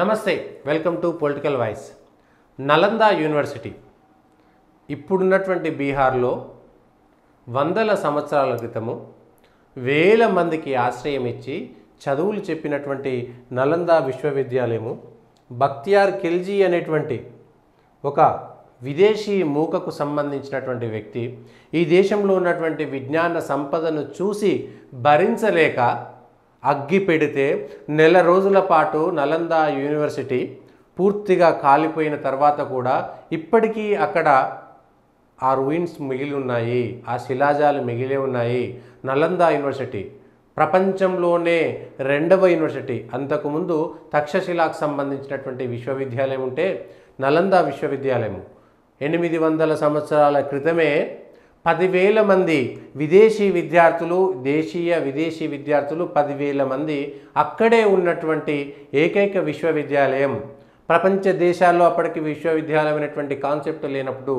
నమస్తే, welcome to political voice. Nalanda university ఇప్పుడున్నటువంటి బీహార్లో వందల సంవత్సరాల క్రితము వేల మందికి ఆశ్రయం ఇచ్చి చదువులు చెప్పినటువంటి నలంద విశ్వవిద్యాలయము బక్తియార్ ఖిల్జీ అనేటువంటి ఒక విదేశీ మూకకు సంబంధించినటువంటి వ్యక్తి ఈ దేశంలో ఉన్నటువంటి విజ్ఞాన సంపదను చూసి భరించలేక అగ్గి పెడితే నెల రోజుల పాటు నలంద యూనివర్సిటీ పూర్తిగా కాలిపోయిన తర్వాత కూడా ఇప్పటికీ అక్కడ ఆ రూయిన్స్ మిగిలి ఉన్నాయి, ఆ శిలాజాలు మిగిలే ఉన్నాయి. నలంద యూనివర్సిటీ ప్రపంచంలోనే రెండవ యూనివర్సిటీ. అంతకుముందు తక్షశిలాకు సంబంధించినటువంటి విశ్వవిద్యాలయం ఉంటే నలంద విశ్వవిద్యాలయం 800 సంవత్సరాల క్రితమే 10,000 మంది విదేశీ విద్యార్థులు, దేశీయ విదేశీ విద్యార్థులు 10,000 మంది అక్కడే ఉన్నటువంటి ఏకైక విశ్వవిద్యాలయం. ప్రపంచ దేశాల్లో అప్పటికి విశ్వవిద్యాలయం అనేటువంటి కాన్సెప్ట్ లేనప్పుడు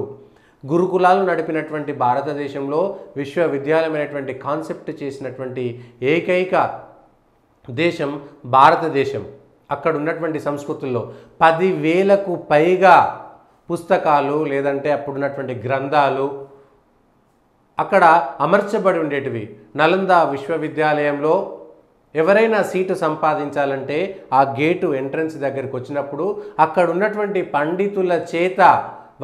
గురుకులాలు నడిపినటువంటి భారతదేశంలో విశ్వవిద్యాలయం అనేటువంటి కాన్సెప్ట్ చేసినటువంటి ఏకైక దేశం భారతదేశం. అక్కడ ఉన్నటువంటి సంస్కృతుల్లో 10,000కు పైగా పుస్తకాలు లేదంటే అప్పుడున్నటువంటి గ్రంథాలు అక్కడ అమర్చబడి ఉండేటివి. నలంద విశ్వవిద్యాలయంలో ఎవరైనా సీటు సంపాదించాలంటే ఆ గేటు ఎంట్రన్స్ దగ్గరికి వచ్చినప్పుడు అక్కడ ఉన్నటువంటి పండితుల చేత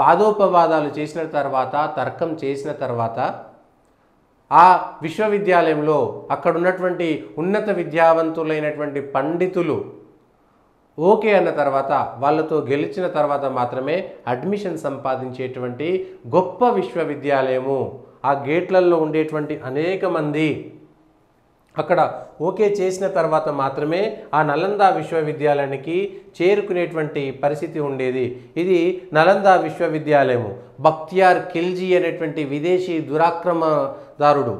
వాదోపవాదాలు చేసిన తర్వాత, తర్కం చేసిన తర్వాత ఆ విశ్వవిద్యాలయంలో అక్కడ ఉన్నటువంటి ఉన్నత విద్యావంతులైనటువంటి పండితులు ఓకే అన్న తర్వాత వాళ్ళతో గెలిచిన తర్వాత మాత్రమే అడ్మిషన్ సంపాదించేటువంటి గొప్ప విశ్వవిద్యాలయము. ఆ గేట్లలో ఉండేటువంటి అనేక మంది అక్కడ ఓకే చేసిన తర్వాత మాత్రమే ఆ నలంద విశ్వవిద్యాలయానికి చేరుకునేటువంటి పరిస్థితి ఉండేది. ఇది నలంద విశ్వవిద్యాలయము. బక్తియార్ ఖిల్జీ అనేటువంటి విదేశీ దురాక్రమదారుడు.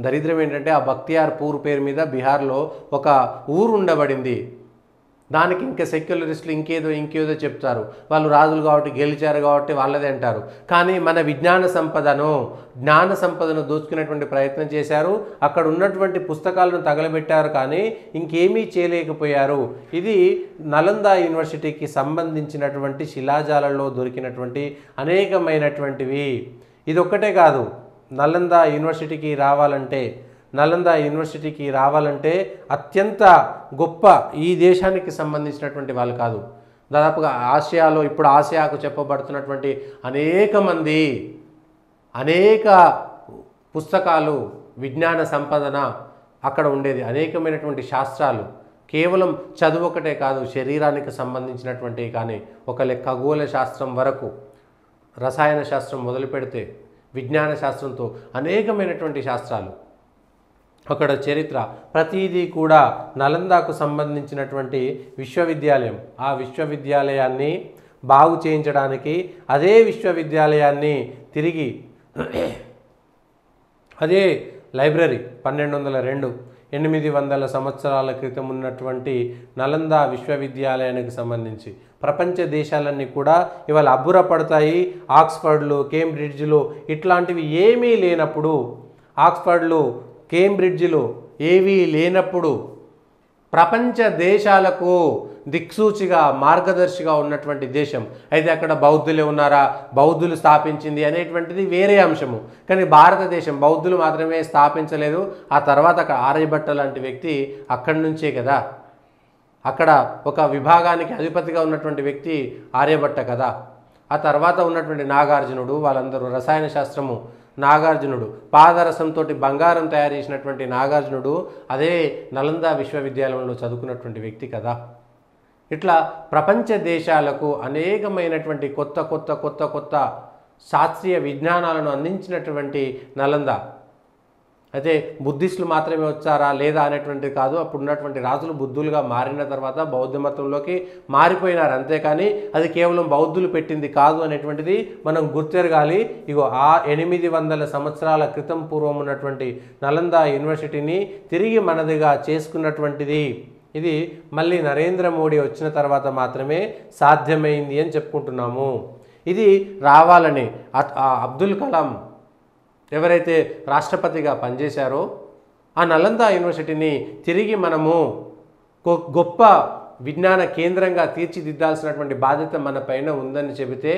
దరిద్రం ఏంటంటే ఆ బక్తియార్ పూర్ పేరు మీద బీహార్లో ఒక ఊరు ఉండబడింది. దానికి ఇంకా సెక్యులరిస్టులు ఇంకేదో చెప్తారు. వాళ్ళు రాజులు కాబట్టి గెలిచారు కాబట్టి వాళ్ళదే అంటారు. కానీ మన జ్ఞాన సంపదను దోచుకునేటువంటి ప్రయత్నం చేశారు. అక్కడ ఉన్నటువంటి పుస్తకాలను తగలబెట్టారు కానీ ఇంకేమీ చేయలేకపోయారు. ఇది నలంద యూనివర్సిటీకి సంబంధించినటువంటి శిలాజాలలో దొరికినటువంటి అనేకమైనటువంటివి. ఇది ఒక్కటే కాదు. నలంద యూనివర్సిటీకి రావాలంటే అత్యంత గొప్ప ఈ దేశానికి సంబంధించినటువంటి వాళ్ళు కాదు. దాదాపుగా ఆసియాలో ఇప్పుడు ఆసియాకు చెప్పబడుతున్నటువంటి అనేక పుస్తకాలు, విజ్ఞాన సంపదన అక్కడ ఉండేది. అనేకమైనటువంటి శాస్త్రాలు కేవలం చదువు ఒకటే కాదు, శరీరానికి సంబంధించినటువంటి కానీ ఒక ఖగోళ శాస్త్రం వరకు, రసాయన శాస్త్రం మొదలు పెడితే విజ్ఞాన శాస్త్రంతో అనేకమైనటువంటి శాస్త్రాలు అక్కడ చరిత్ర ప్రతిదీ కూడా నలందకు సంబంధించినటువంటి విశ్వవిద్యాలయం. ఆ విశ్వవిద్యాలయాన్ని బాగు చేయించడానికి అదే విశ్వవిద్యాలయాన్ని తిరిగి అదే లైబ్రరీ 1202 800 సంవత్సరాల క్రితం ఉన్నటువంటి నలంద విశ్వవిద్యాలయానికి సంబంధించి ప్రపంచ దేశాలన్నీ కూడా ఇవాళ అబ్బురపడతాయి. ఆక్స్ఫర్డ్లు, కేంబ్రిడ్జ్లు ఇట్లాంటివి ఏమీ లేనప్పుడు, ఆక్స్ఫర్డ్లు, కేంబ్రిడ్జ్లు ఏవీ లేనప్పుడు ప్రపంచ దేశాలకు దిక్సూచిగా, మార్గదర్శిగా ఉన్నటువంటి దేశం. అయితే అక్కడ బౌద్ధులే ఉన్నారా, బౌద్ధులు స్థాపించింది అనేటువంటిది వేరే అంశము. కానీ భారతదేశం బౌద్ధులు మాత్రమే స్థాపించలేదు. ఆ తర్వాత అక్కడ ఆర్యభట్ట లాంటి వ్యక్తి అక్కడి నుంచే కదా, అక్కడ ఒక విభాగానికి అధిపతిగా ఉన్నటువంటి వ్యక్తి ఆర్యభట్ట కదా. ఆ తర్వాత ఉన్నటువంటి నాగార్జునుడు, వాళ్ళందరూ రసాయన శాస్త్రము నాగార్జునుడు, పాదరసంతో బంగారం తయారు చేసినటువంటి నాగార్జునుడు అదే నలంద విశ్వవిద్యాలయంలో చదువుకున్నటువంటి వ్యక్తి కదా. ఇట్లా ప్రపంచ దేశాలకు అనేకమైనటువంటి కొత్త శాస్త్రీయ విజ్ఞానాలను అందించినటువంటి నలంద. అయితే బుద్ధిస్టులు మాత్రమే వచ్చారా లేదా అనేటువంటిది కాదు. అప్పుడు ఉన్నటువంటి రాజులు బుద్ధులుగా మారిన తర్వాత బౌద్ధ మతంలోకి మారిపోయినారు. అంతేకాని అది కేవలం బౌద్ధులు పెట్టింది కాదు అనేటువంటిది మనం గుర్తెరగాలి. ఇగో ఆ 800 సంవత్సరాల క్రితం పూర్వం ఉన్నటువంటి నలంద యూనివర్సిటీని తిరిగి మనదిగా చేసుకున్నటువంటిది. ఇది మళ్ళీ నరేంద్ర మోడీ వచ్చిన తర్వాత మాత్రమే సాధ్యమైంది అని చెప్పుకుంటున్నాము. ఇది రావాలని అబ్దుల్ కలాం ఎవరైతే రాష్ట్రపతిగా పనిచేశారో ఆ నలంద యూనివర్సిటీని తిరిగి మనము గొప్ప విజ్ఞాన కేంద్రంగా తీర్చిదిద్దాల్సినటువంటి బాధ్యత మన పైన ఉందని చెబితే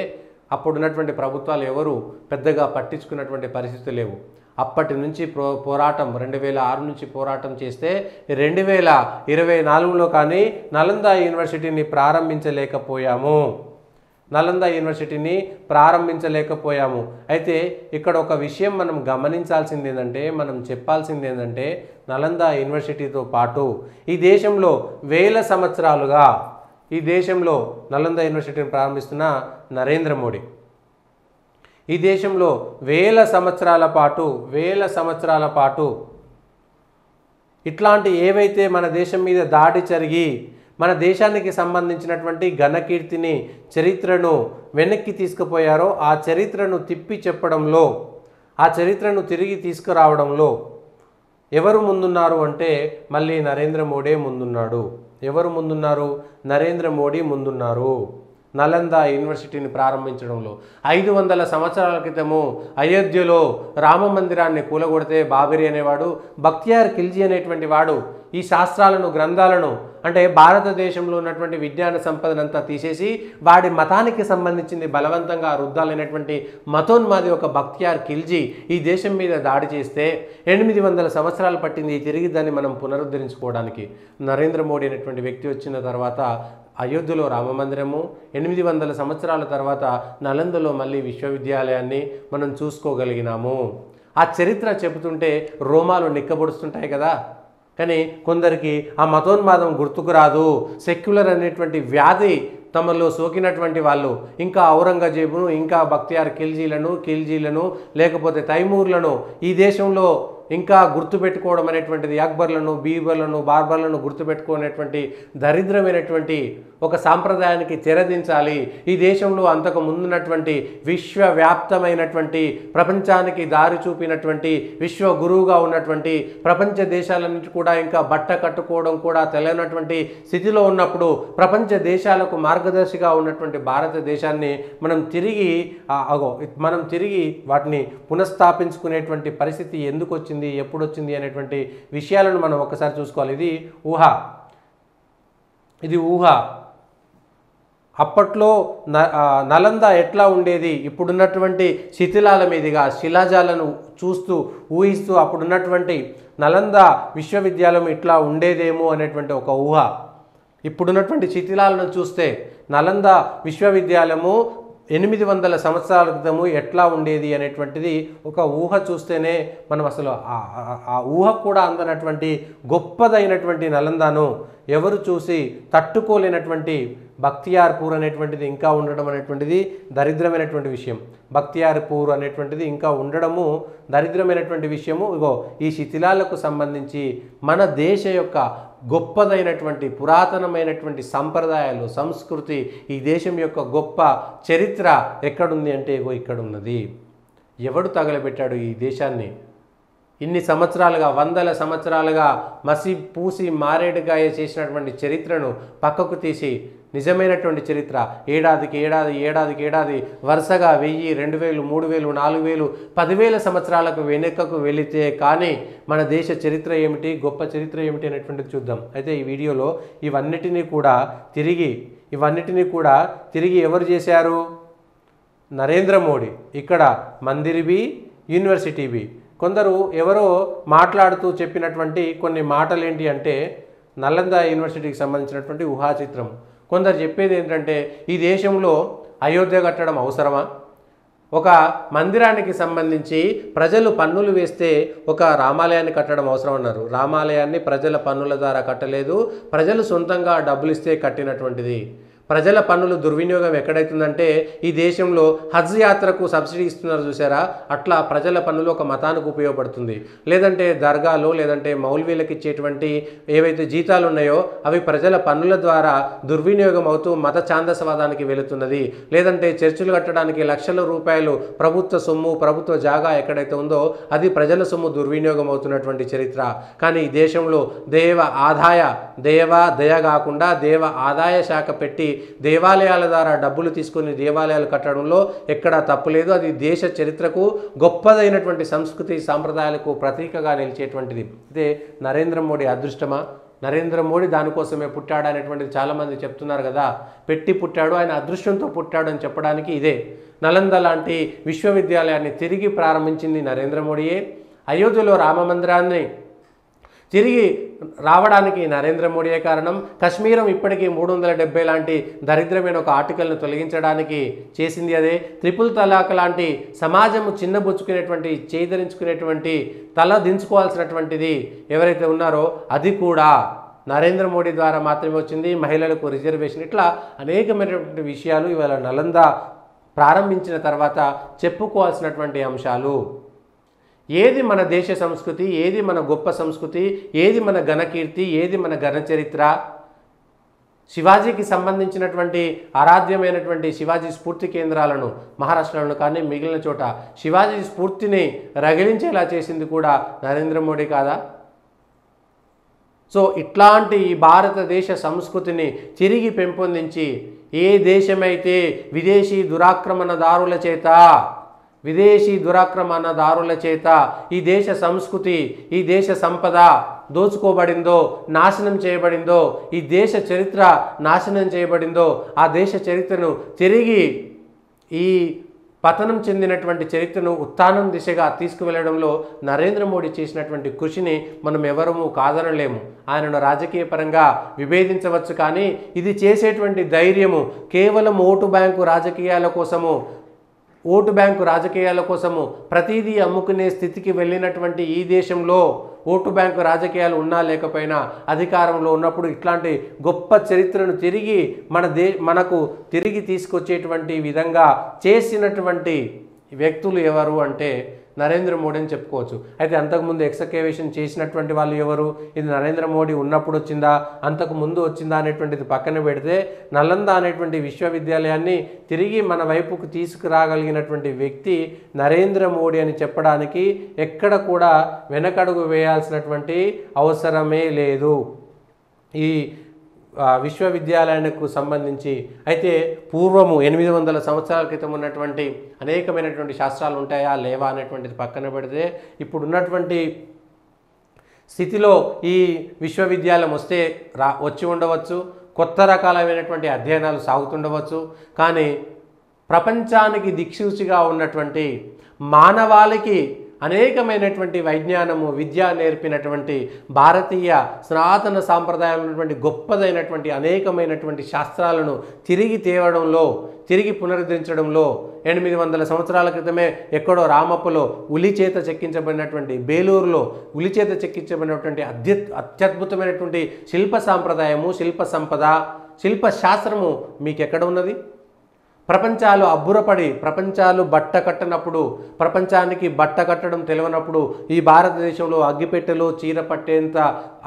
అప్పుడున్నటువంటి ప్రభుత్వాలు ఎవరు పెద్దగా పట్టించుకున్నటువంటి పరిస్థితులు లేవు. అప్పటి నుంచి పోరాటం 2006 నుంచి పోరాటం చేస్తే 2024లో కానీ నలంద యూనివర్సిటీని ప్రారంభించలేకపోయాము. అయితే ఇక్కడ ఒక విషయం మనం గమనించాల్సింది ఏంటంటే, మనం చెప్పాల్సింది ఏంటంటే, నలంద యూనివర్సిటీతో పాటు ఈ దేశంలో వేల సంవత్సరాలుగా ఈ దేశంలో నలంద యూనివర్సిటీని ప్రారంభిస్తున్న నరేంద్ర మోడీ ఈ దేశంలో వేల సంవత్సరాల పాటు ఇట్లాంటి ఏవైతే మన దేశం మీద దాడి జరిగి మన దేశానికి సంబంధించినటువంటి ఘనకీర్తిని చరిత్రను వెనక్కి తీసుకుపోయారో ఆ చరిత్రను తిప్పి చెప్పడంలో, ఆ చరిత్రను తిరిగి తీసుకురావడంలో ఎవరు ముందున్నారు అంటే మళ్ళీ నరేంద్ర మోడీ ముందున్నాడు. ఎవరు ముందున్నారు? నరేంద్ర మోడీ ముందున్నారు. నలంద యూనివర్సిటీని ప్రారంభించడంలో 500 సంవత్సరాల క్రితము అయోధ్యలో రామ మందిరాన్ని కూలగొడితే బాబరి అనేవాడు, బక్తియార్ ఖిల్జీ అనేటువంటి వాడు ఈ శాస్త్రాలను, గ్రంథాలను, అంటే భారతదేశంలో ఉన్నటువంటి విజ్ఞాన సంపదనంతా తీసేసి వాడి మతానికి సంబంధించింది బలవంతంగా రుద్దాలైనటువంటి మతోన్మాది ఒక బక్తియార్ ఖిల్జీ ఈ దేశం మీద దాడి చేస్తే 800 సంవత్సరాలు పట్టింది తిరిగి దాన్ని మనం పునరుద్ధరించుకోవడానికి. నరేంద్ర మోడీ అనేటువంటి వ్యక్తి వచ్చిన తర్వాత అయోధ్యలో రామ మందిరము, 800 సంవత్సరాల తర్వాత నలందలో మళ్ళీ విశ్వవిద్యాలయాన్ని మనం చూసుకోగలిగినాము. ఆ చరిత్ర చెబుతుంటే రోమాలు నిక్కబొడుస్తుంటాయి కదా. కానీ కొందరికి ఆ మతోన్మాదం గుర్తుకు రాదు. సెక్యులర్ అనేటువంటి వ్యాధి తమలో సోకినటువంటి వాళ్ళు ఇంకా ఔరంగజేబును, ఇంకా బక్తియార్ ఖిల్జీలను లేకపోతే తైమూర్లను ఈ దేశంలో ఇంకా గుర్తుపెట్టుకోవడం అనేటువంటిది, అక్బర్లను, బీబర్లను, బార్బర్లను గుర్తుపెట్టుకునేటువంటి దరిద్రమైనటువంటి ఒక సాంప్రదాయానికి తెరదించాలి. ఈ దేశంలో అంతకు ముందున్నటువంటి విశ్వవ్యాప్తమైనటువంటి ప్రపంచానికి దారి చూపినటువంటి విశ్వ గురువుగా ఉన్నటువంటి ప్రపంచ దేశాలన్నిటి కూడా ఇంకా బట్ట కట్టుకోవడం కూడా తెలియనటువంటి స్థితిలో ఉన్నప్పుడు ప్రపంచ దేశాలకు మార్గదర్శిగా ఉన్నటువంటి భారతదేశాన్ని మనం తిరిగి వాటిని పునఃస్థాపించుకునేటువంటి పరిస్థితి ఎందుకు వచ్చింది, ఎప్పుడు వచ్చింది అనేటువంటి విషయాలను మనం ఒకసారి చూసుకోవాలి. ఇది ఊహ. అప్పట్లో నలంద ఎట్లా ఉండేది, ఇప్పుడున్నటువంటి శిథిలాల మీదుగా శిలాజాలను చూస్తూ ఊహిస్తూ అప్పుడున్నటువంటి నలంద విశ్వవిద్యాలయం ఇట్లా ఉండేదేమో అనేటువంటి ఒక ఊహ. ఇప్పుడున్నటువంటి శిథిలాలను చూస్తే నలంద విశ్వవిద్యాలయము 800 సంవత్సరాల క్రితము ఎట్లా ఉండేది అనేటువంటిది ఒక ఊహ చూస్తేనే మనం అసలు ఆ ఊహ కూడా అందనటువంటి గొప్పదైనటువంటి నలందను ఎవరు చూసి తట్టుకోలేనటువంటి బక్తియార్పూర్ అనేటువంటిది ఇంకా ఉండడం అనేటువంటిది దరిద్రమైనటువంటి విషయం. బక్తియార్పూర్ అనేటువంటిది ఇంకా ఉండడము దరిద్రమైనటువంటి విషయము. ఈ శిథిలాలకు సంబంధించి మన దేశ యొక్క గొప్పదైనటువంటి పురాతనమైనటువంటి సంప్రదాయాలు, సంస్కృతి, ఈ దేశం యొక్క గొప్ప చరిత్ర ఎక్కడుంది అంటే ఇక్కడ ఉన్నది. ఎవడు తగలబెట్టాడు ఈ దేశాన్ని? ఇన్ని సంవత్సరాలుగా, 100 సంవత్సరాలుగా మసి పూసి మారేడుగాయ చేసినటువంటి చరిత్రను పక్కకు తీసి నిజమైనటువంటి చరిత్ర ఏడాదికి ఏడాది వరుసగా 1000, 2000, 3000, 4000, 10,000 సంవత్సరాలకు వెనుకకు వెళితే కానీ మన దేశ చరిత్ర ఏమిటి, గొప్ప చరిత్ర ఏమిటి అనేటువంటిది చూద్దాం. అయితే ఈ వీడియోలో ఇవన్నిటినీ కూడా తిరిగి ఎవరు చేశారు? నరేంద్ర మోడీ. ఇక్కడ మందిర్ బి, యూనివర్సిటీ బి. కొందరు ఎవరో మాట్లాడుతూ చెప్పినటువంటి కొన్ని మాటలు ఏంటి అంటే నలంద యూనివర్సిటీకి సంబంధించినటువంటి ఊహాచిత్రం. కొందరు చెప్పేది ఏంటంటే ఈ దేశంలో అయోధ్య కట్టడం అవసరమా? ఒక మందిరానికి సంబంధించి ప్రజలు పన్నులు వేస్తే ఒక రామాలయాన్ని కట్టడం అవసరం అన్నారు. రామాలయాన్ని ప్రజల పన్నుల ద్వారా కట్టలేదు, ప్రజలు సొంతంగా డబ్బులు ఇస్తే కట్టినటువంటిది. ప్రజల పన్నులు దుర్వినియోగం ఎక్కడైతుందంటే ఈ దేశంలో హజ్ యాత్రకు సబ్సిడీ ఇస్తున్నారు చూసారా, అట్లా ప్రజల పన్నులు ఒక మతానికి ఉపయోగపడుతుంది. లేదంటే దర్గాలో లేదంటే మౌల్వీలకు ఇచ్చేటువంటి ఏవైతే జీతాలు ఉన్నాయో అవి ప్రజల పన్నుల ద్వారా దుర్వినియోగం అవుతూ మత ఛాందసవాదానికి వెళుతున్నది. లేదంటే చర్చిలు కట్టడానికి లక్షల రూపాయలు ప్రభుత్వ సొమ్ము, ప్రభుత్వ జాగా ఎక్కడైతే ఉందో అది ప్రజల సొమ్ము దుర్వినియోగం అవుతున్నటువంటి చరిత్ర. కానీ ఈ దేశంలో దయ కాకుండా దేవ ఆదాయ శాఖ పెట్టి దేవాలయాల ద్వారా డబ్బులు తీసుకొని దేవాలయాలు కట్టడంలో ఎక్కడా తప్పులేదు. అది దేశ చరిత్రకు గొప్పదైనటువంటి సంస్కృతి సాంప్రదాయాలకు ప్రతీకగా నిలిచేటువంటిది. ఇదే నరేంద్ర మోడీ అదృష్టమా? నరేంద్ర మోడీ దానికోసమే పుట్టాడు అనేటువంటిది చాలామంది చెప్తున్నారు కదా. పెట్టి పుట్టాడు, ఆయన అదృష్టంతో పుట్టాడు అని చెప్పడానికి ఇదే. నలంద లాంటి విశ్వవిద్యాలయాన్ని తిరిగి ప్రారంభించింది నరేంద్ర మోడీయే. అయోధ్యలో రామ మందిరాన్ని తిరిగి రావడానికి నరేంద్ర మోడీయే కారణం. కశ్మీరం ఇప్పటికీ 370 లాంటి దరిద్రమైన ఒక ఆర్టికల్ను తొలగించడానికి చేసింది అదే. ట్రిపుల్ తలాక్ లాంటి సమాజము చిన్నబుచ్చుకునేటువంటి, చేదరించుకునేటువంటి, తల దించుకోవాల్సినటువంటిది ఎవరైతే ఉన్నారో అది కూడా నరేంద్ర మోడీ ద్వారా మాత్రమే వచ్చింది. మహిళలకు రిజర్వేషన్, ఇట్లా అనేకమైనటువంటి విషయాలు ఇవాళ నలంద ప్రారంభించిన తర్వాత చెప్పుకోవాల్సినటువంటి అంశాలు. ఏది మన దేశ సంస్కృతి, ఏది మన గొప్ప సంస్కృతి, ఏది మన ఘనకీర్తి, ఏది మన ఘన చరిత్ర. శివాజీకి సంబంధించినటువంటి ఆరాధ్యమైనటువంటి శివాజీ స్ఫూర్తి కేంద్రాలను మహారాష్ట్రలో కానీ మిగిలిన చోట శివాజీ స్ఫూర్తిని రగిలించేలా చేసింది కూడా నరేంద్ర మోడీ కాదా? సో ఇట్లాంటి ఈ భారతదేశ సంస్కృతిని తిరిగి పెంపొందించి, ఏ దేశమైతే విదేశీ దురాక్రమణదారుల చేత ఈ దేశ సంస్కృతి, ఈ దేశ సంపద దోచుకోబడిందో, నాశనం చేయబడిందో, ఈ దేశ చరిత్ర నాశనం చేయబడిందో, ఆ దేశ చరిత్రను తిరిగి ఈ పతనం చెందినటువంటి చరిత్రను ఉత్థానం దిశగా తీసుకువెళ్లడంలో నరేంద్ర మోడీ చేసినటువంటి కృషిని మనం ఎవరము కాదనలేము. ఆయనను రాజకీయ పరంగా విభేదించవచ్చు, కానీ ఇది చేసేటువంటి ధైర్యము కేవలం ఓటు బ్యాంకు రాజకీయాల కోసము ప్రతిదీ అమ్ముకునే స్థితికి వెళ్ళినటువంటి ఈ దేశంలో ఓటు బ్యాంకు రాజకీయాలు ఉన్నా లేకపోయినా అధికారంలో ఉన్నప్పుడు ఇట్లాంటి గొప్ప చరిత్రను తిరిగి మనకు తిరిగి తీసుకొచ్చేటువంటి విధంగా చేసినటువంటి వ్యక్తులు ఎవరు అంటే నరేంద్ర మోడీ అని చెప్పుకోవచ్చు. అయితే అంతకుముందు ఎక్స్కవేషన్ చేసినటువంటి వాళ్ళు ఎవరు? ఇది నరేంద్ర మోడీ ఉన్నప్పుడు వచ్చిందా, అంతకు ముందు వచ్చిందా అనేటువంటిది పక్కన పెడితే, నలంద అనేటువంటి విశ్వవిద్యాలయాన్ని తిరిగి మన వైపుకు తీసుకురాగలిగినటువంటి వ్యక్తి నరేంద్ర మోడీ అని చెప్పడానికి ఎక్కడ కూడా వెనకడుగు వేయాల్సినటువంటి అవసరమే లేదు. ఈ విశ్వవిద్యాలయానికి సంబంధించి అయితే పూర్వము 800 సంవత్సరాల క్రితం ఉన్నటువంటి అనేకమైనటువంటి శాస్త్రాలు ఉంటాయా లేవా అనేటువంటిది పక్కన పెడితే, ఇప్పుడున్నటువంటి స్థితిలో ఈ విశ్వవిద్యాలయం వచ్చి ఉండవచ్చు, కొత్త రకాలైనటువంటి అధ్యయనాలు సాగుతుండవచ్చు, కానీ ప్రపంచానికి దిక్సూచిగా ఉన్నటువంటి, మానవాళికి అనేకమైనటువంటి వైజ్ఞానము, విద్య నేర్పినటువంటి భారతీయ సనాతన సాంప్రదాయం ఉన్నటువంటి గొప్పదైనటువంటి అనేకమైనటువంటి శాస్త్రాలను తిరిగి తేవడంలో, తిరిగి పునరుద్ధరించడంలో 800 సంవత్సరాల క్రితమే ఎక్కడో రామప్పలో ఉలి చేత చెక్కించబడినటువంటి, బేలూరులో ఉలి చేత చెక్కించబడినటువంటి అత్యద్భుతమైనటువంటి శిల్ప సాంప్రదాయము, శిల్ప సంపద, శిల్పశాస్త్రము మీకు ఎక్కడ ఉన్నది? ప్రపంచాలు అబ్బురపడి, ప్రపంచాలు బట్ట కట్టనప్పుడు, ప్రపంచానికి బట్ట కట్టడం తెలియనప్పుడు ఈ భారతదేశంలో అగ్గిపెట్టెలు, చీర పట్టేంత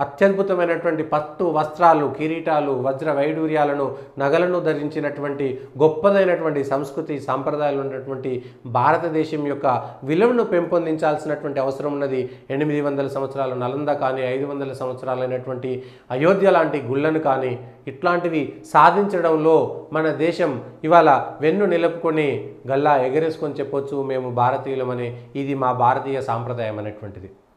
అత్యద్భుతమైనటువంటి పట్టు వస్త్రాలు, కిరీటాలు, వజ్ర వైడూర్యాలను, నగలను ధరించినటువంటి గొప్పదైనటువంటి సంస్కృతి సాంప్రదాయాలు ఉన్నటువంటి భారతదేశం యొక్క విలువను పెంపొందించాల్సినటువంటి అవసరం ఉన్నది. 800 సంవత్సరాల నలంద కానీ, 500 సంవత్సరాలైనటువంటి అయోధ్య లాంటి గుళ్ళను కానీ, ఇట్లాంటివి సాధించడంలో మన దేశం ఇవాళ వెన్ను నిలుపుకొని గల్లా ఎగరేసుకొని చెప్పొచ్చు మేము భారతీయులమని. ఇది మా భారతీయ సాంప్రదాయం అనేటువంటిది.